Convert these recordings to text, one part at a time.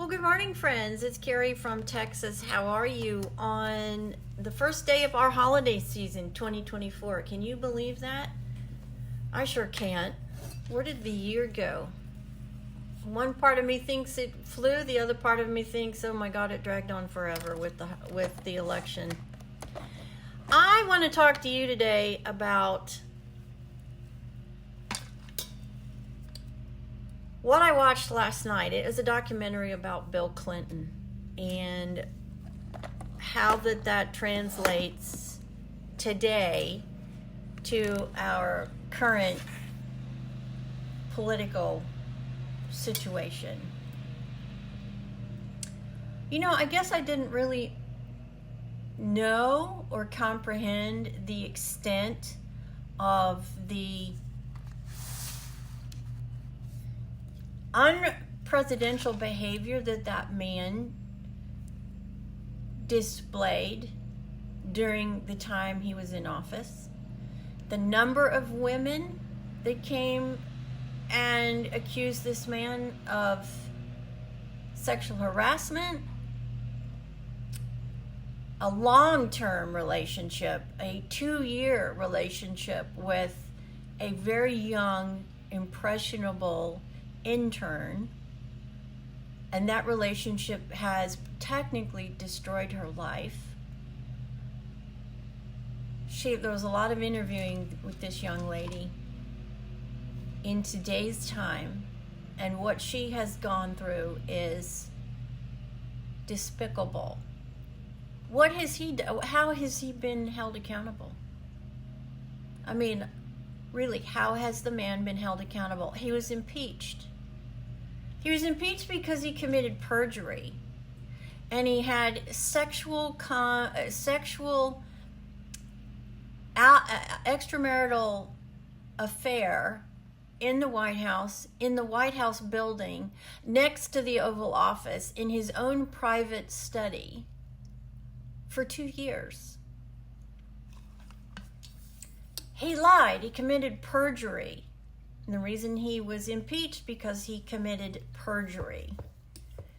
Well, good morning, friends. It's Carrie from Texas. How are you on the first day of our holiday season, 2024? Can you believe that? I sure can't. Where did the year go? One part of me thinks it flew. The other part of me thinks, oh my God, it dragged on forever with the election. I want to talk to you today about what I watched last night. It was a documentary about Bill Clinton and how that translates today to our current political situation. You know, I guess I didn't really know or comprehend the extent of the unpresidential behavior that man displayed during the time he was in office. The number of women that came and accused this man of sexual harassment, a long-term relationship, a 2-year relationship with a very young, impressionable intern, and that relationship has technically destroyed her life. There was a lot of interviewing with this young lady in today's time, and what she has gone through is despicable. What has he done? How has he been held accountable? I mean, really, how has the man been held accountable? He was impeached. He was impeached because he committed perjury, and he had extramarital affair in the White House building, next to the Oval Office, in his own private study for 2 years. He lied. He committed perjury. And the reason he was impeached because he committed perjury.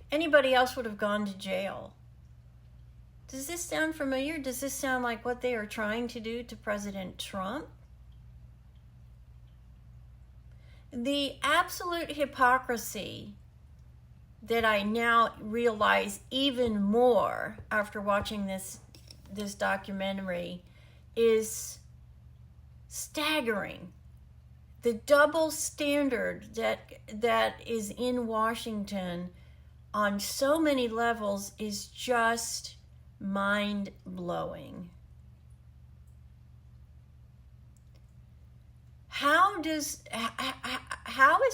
Anybody else would have gone to jail. Does this sound familiar? Does this sound like what they are trying to do to President Trump? The absolute hypocrisy that I now realize even more after watching this documentary is staggering. The double standard that is in Washington on so many levels is just mind-blowing. How is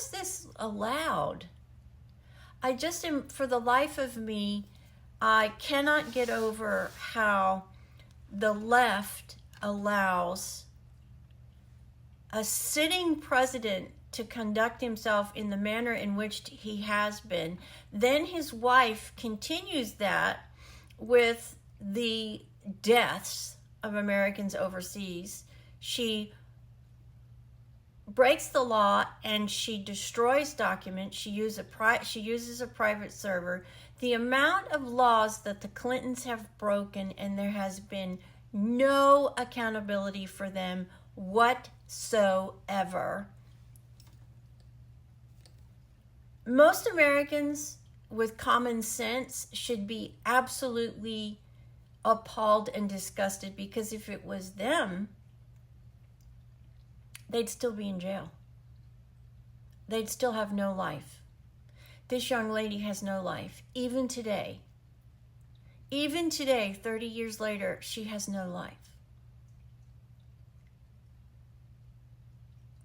this allowed? I just am, for the life of me, I cannot get over how the left allows a sitting president to conduct himself in the manner in which he has been. Then his wife continues that with the deaths of Americans overseas. She breaks the law and she destroys documents. She uses a private server. The amount of laws that the Clintons have broken, and there has been no accountability for them whatsoever. Most Americans with common sense should be absolutely appalled and disgusted, because if it was them, they'd still be in jail. They'd still have no life. This young lady has no life. Even today, 30 years later, she has no life.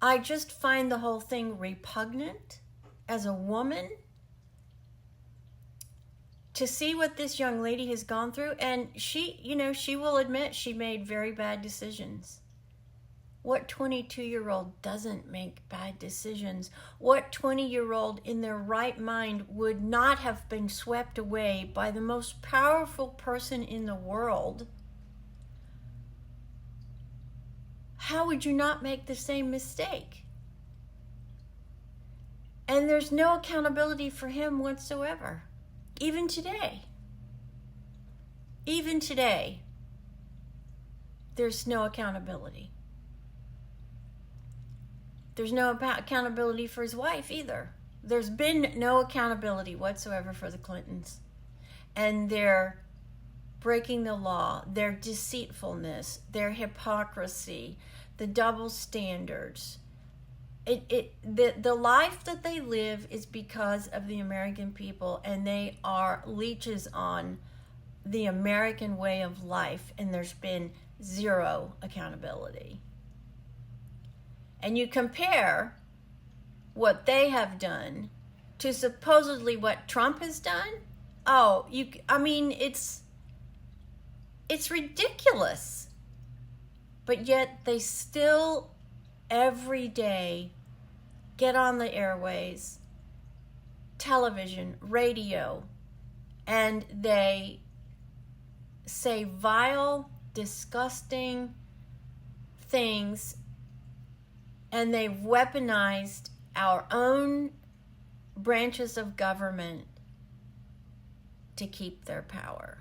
I just find the whole thing repugnant as a woman to see what this young lady has gone through. And she will admit she made very bad decisions. What 22-year-old doesn't make bad decisions? What 20-year-old in their right mind would not have been swept away by the most powerful person in the world? How would you not make the same mistake? And there's no accountability for him whatsoever. Even today, there's no accountability. There's no accountability for his wife either. There's been no accountability whatsoever for the Clintons. And their breaking the law, their deceitfulness, their hypocrisy, the double standards. The life that they live is because of the American people, and they are leeches on the American way of life, and there's been zero accountability. And you compare what they have done to supposedly what Trump has done. It's ridiculous. But yet they still every day get on the airways, television, radio, and they say vile, disgusting things, and they've weaponized our own branches of government to keep their power.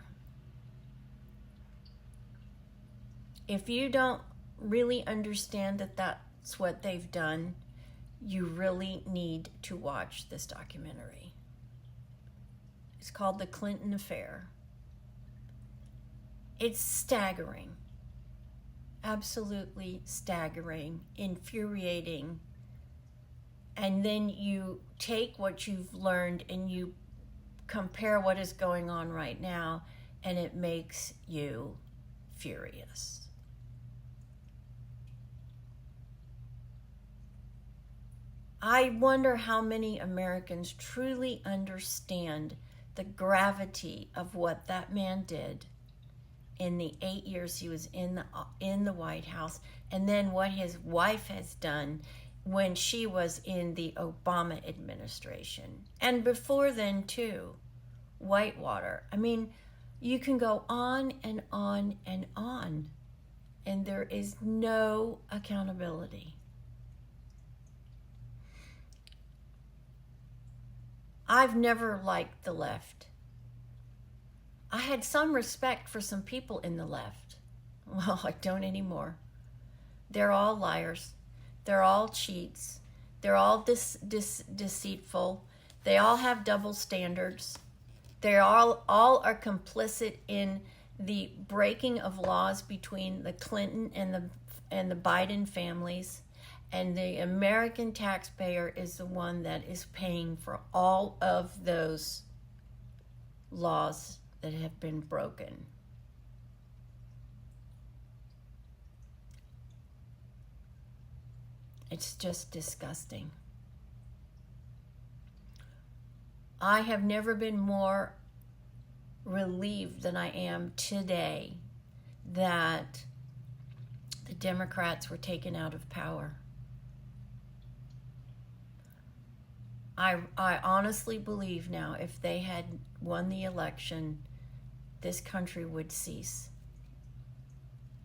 If you don't really understand that that's what they've done, you really need to watch this documentary. It's called The Clinton Affair. It's staggering. Absolutely staggering, infuriating. And then you take what you've learned and you compare what is going on right now, and it makes you furious. I wonder how many Americans truly understand the gravity of what that man did in the 8 years he was in the White House, and then what his wife has done when she was in the Obama administration. And before then, too, Whitewater. I mean, you can go on and on and on, and there is no accountability. I've never liked the left. I had some respect for some people in the left. Well, I don't anymore. They're all liars. They're all cheats. They're all deceitful. They all have double standards. They all are complicit in the breaking of laws between the Clinton and the Biden families. And the American taxpayer is the one that is paying for all of those laws that have been broken. It's just disgusting. I have never been more relieved than I am today that the Democrats were taken out of power. I honestly believe now if they had won the election, this country would cease.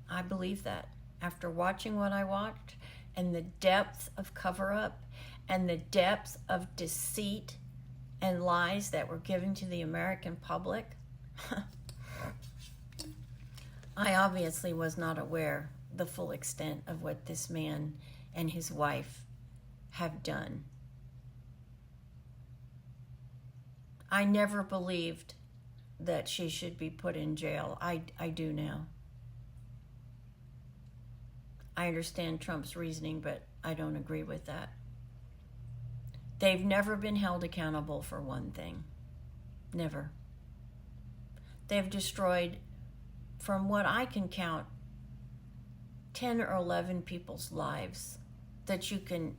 I believe that. After watching what I watched and the depth of cover-up and the depth of deceit and lies that were given to the American public, I obviously was not aware the full extent of what this man and his wife have done. I never believed that she should be put in jail. I do now. I understand Trump's reasoning, but I don't agree with that. They've never been held accountable for one thing. Never. They've destroyed, from what I can count, 10 or 11 people's lives that you can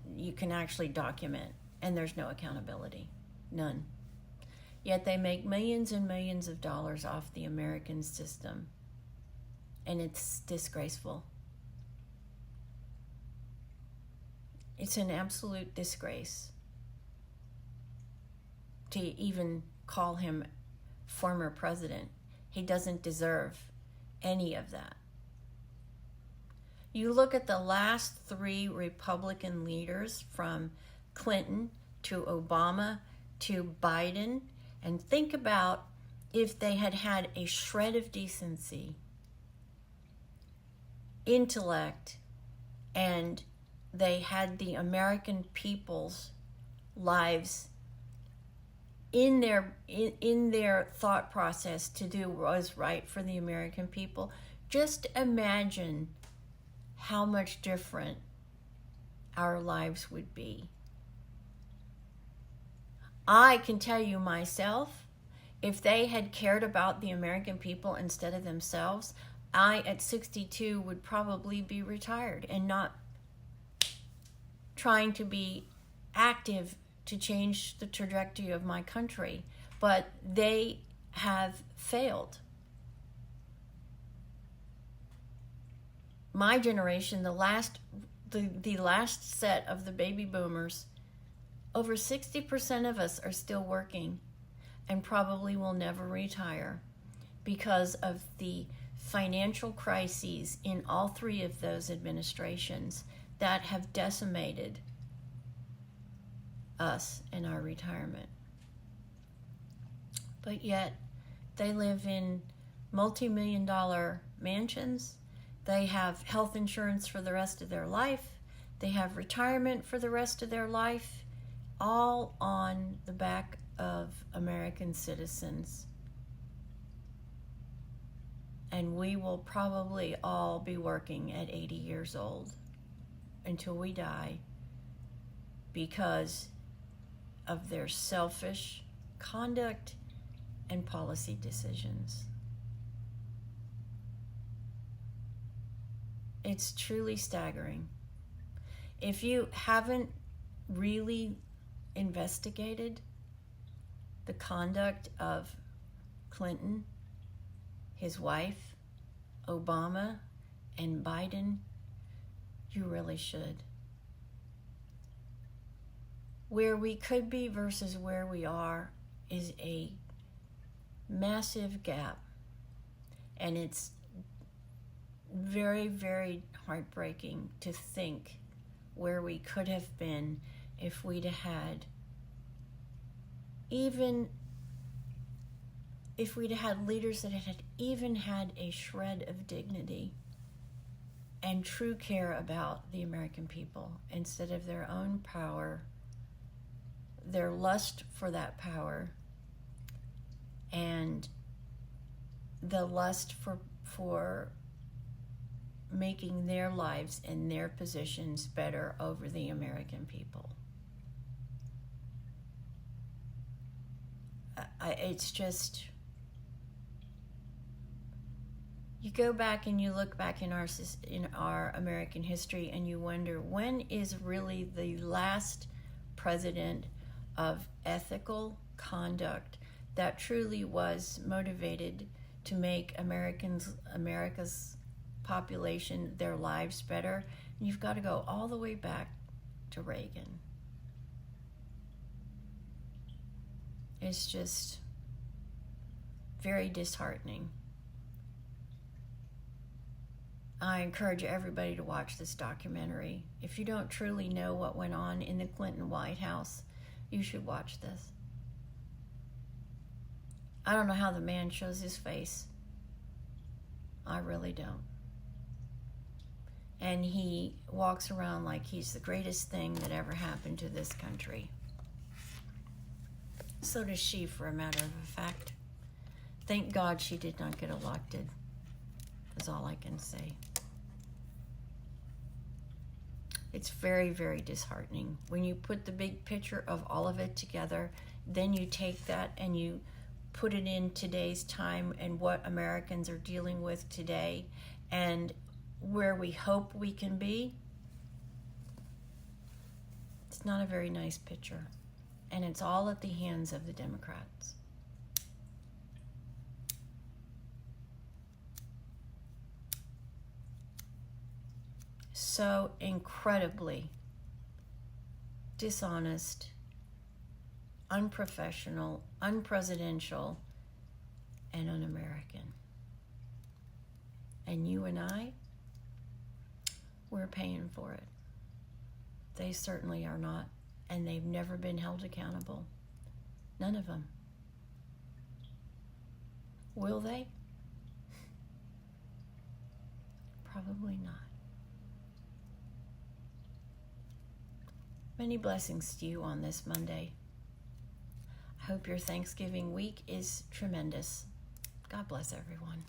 actually document, and there's no accountability. None. Yet they make millions and millions of dollars off the American system. And it's disgraceful. It's an absolute disgrace to even call him former president. He doesn't deserve any of that. You look at the last 3 Republican leaders, from Clinton to Obama to Biden, And think about if they had had a shred of decency, intellect, and they had the American people's lives in their thought process to do what was right for the American people. Just imagine how much different our lives would be. I can tell you myself, if they had cared about the American people instead of themselves, I at 62 would probably be retired and not trying to be active to change the trajectory of my country. But they have failed. My generation, the last set of the baby boomers, over 60% of us are still working and probably will never retire because of the financial crises in all three of those administrations that have decimated us in our retirement. But yet they live in multi-million-dollar mansions. They have health insurance for the rest of their life. They have retirement for the rest of their life, all on the back of American citizens. And we will probably all be working at 80 years old until we die because of their selfish conduct and policy decisions. It's truly staggering. If you haven't really investigated the conduct of Clinton, his wife, Obama, and Biden, you really should. Where we could be versus where we are is a massive gap. And it's very, very heartbreaking to think where we could have been if we'd had leaders that had even had a shred of dignity and true care about the American people instead of their own power, their lust for that power, and the lust for making their lives and their positions better over the American people. It's just, you go back and you look back in our American history and you wonder, when is really the last president of ethical conduct that truly was motivated to make America's population, their lives better? And you've got to go all the way back to Reagan. It's just very disheartening. I encourage everybody to watch this documentary. If you don't truly know what went on in the Clinton White House, you should watch this. I don't know how the man shows his face. I really don't. And he walks around like he's the greatest thing that ever happened to this country. So does she, for a matter of fact. Thank God she did not get elected, is all I can say. It's very, very disheartening. When you put the big picture of all of it together, then you take that and you put it in today's time and what Americans are dealing with today and where we hope we can be. It's not a very nice picture. And it's all at the hands of the Democrats. So incredibly dishonest, unprofessional, unpresidential, and un-American. And you and I, we're paying for it. They certainly are not. And they've never been held accountable. None of them. Will they? Probably not. Many blessings to you on this Monday. I hope your Thanksgiving week is tremendous. God bless everyone.